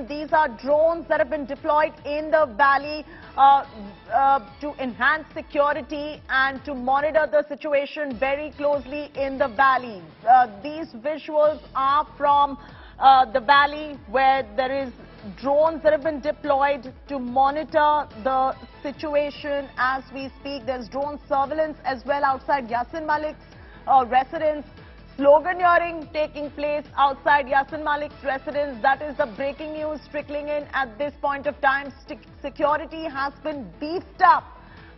and these are drones that have been deployed in the valley to enhance security and to monitor the situation very closely in the valley. These visuals are from the valley where there is drones that have been deployed to monitor the situation as we speak. There's drone surveillance as well outside Yasin Malik's residence. Sloganeering taking place outside Yasin Malik's residence. That is the breaking news trickling in at this point of time. Security has been beefed up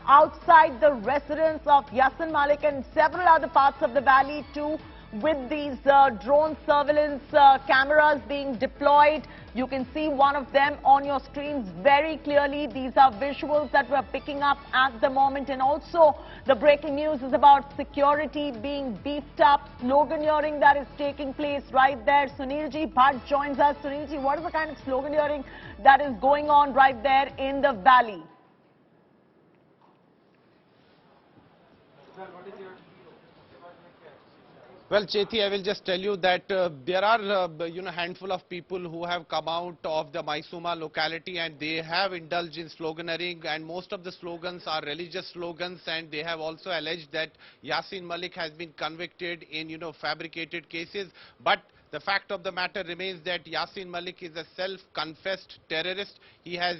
outside the residence of Yasin Malik and several other parts of the valley too, with these drone surveillance cameras being deployed. You can see one of them on your screens very clearly. These are visuals that we're picking up at the moment, and also the breaking news is about security being beefed up, sloganeering that is taking place right there. Sunilji Bhatt joins us. Sunilji, what is the kind of sloganeering that is going on right there in the valley? Well, Chethi, I will just tell you that there are, handful of people who have come out of the Maisuma locality and they have indulged in sloganeering, and most of the slogans are religious slogans, and they have also alleged that Yasin Malik has been convicted in, fabricated cases. But the fact of the matter remains that Yasin Malik is a self-confessed terrorist. He has,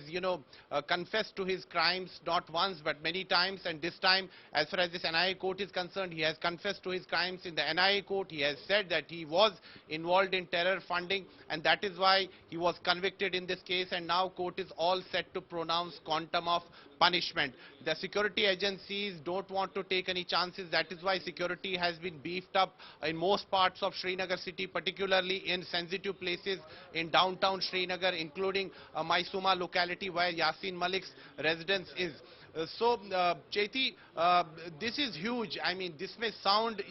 confessed to his crimes not once but many times, and this time, as far as this NIA court is concerned, he has confessed to his crimes in the NIA court. He has said that he was involved in terror funding, and that is why he was convicted in this case, and now court is all set to pronounce quantum of punishment. The security agencies don't want to take any chances. That is why security has been beefed up in most parts of Srinagar city, particularly in sensitive places in downtown Srinagar, including Maisuma locality where Yasin Malik's residence is. Chethi, this is huge. I mean, this may sound,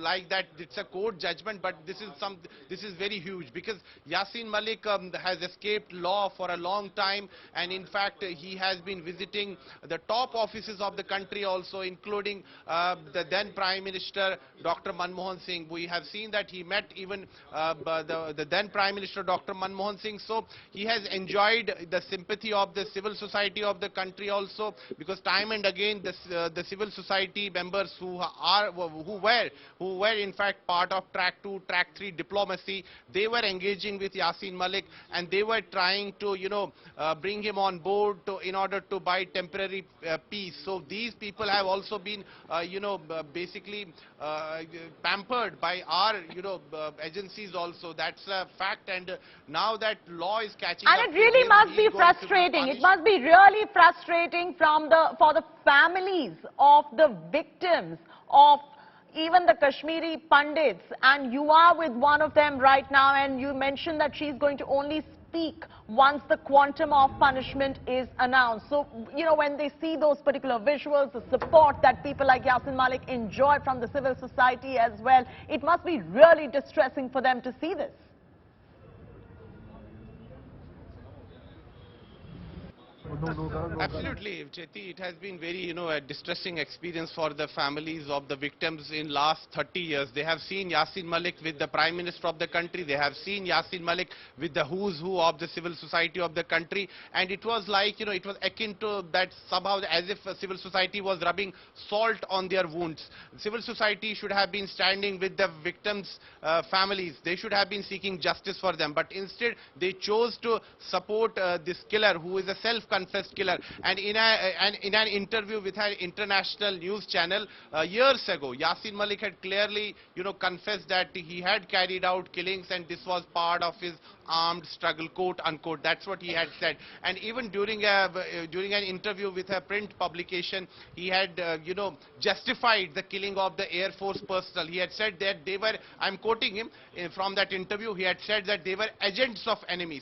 like that it's a court judgment, but this is very huge, because Yasin Malik has escaped law for a long time, and in fact, he has been visiting the top offices of the country also, including the then Prime Minister, Dr. Manmohan Singh. We have seen that he met even the then Prime Minister, Dr. Manmohan Singh. So he has enjoyed the sympathy of the civil society of the country also, because time and again the civil society members who were in fact part of track 2, track 3 diplomacy, they were engaging with Yasin Malik, and they were trying to bring him on board in order to buy temporary peace. So these people have also been basically pampered by our agencies also. That's a fact, and now that law is catching up. And it really must be frustrating. It must be really frustrating for the families of the victims of even the Kashmiri Pandits, and you are with one of them right now, and you mentioned that she's going to only speak once the quantum of punishment is announced. So, when they see those particular visuals, the support that people like Yasin Malik enjoy from the civil society as well, it must be really distressing for them to see this. Absolutely, Chethi. It has been very, a distressing experience for the families of the victims in last 30 years. They have seen Yasin Malik with the Prime Minister of the country. They have seen Yasin Malik with the who's who of the civil society of the country. And it was like, it was akin to that somehow, as if civil society was rubbing salt on their wounds. Civil society should have been standing with the victims' families. They should have been seeking justice for them. But instead, they chose to support this killer who is a self-confessed killer. And in an interview with an international news channel years ago, Yasin Malik had clearly, confessed that he had carried out killings, and this was part of his armed struggle, quote unquote. That's what he had said. And even during an interview with a print publication, he had justified the killing of the Air Force personnel. He had said that they were, I'm quoting him from that interview, he had said that they were agents of enemies.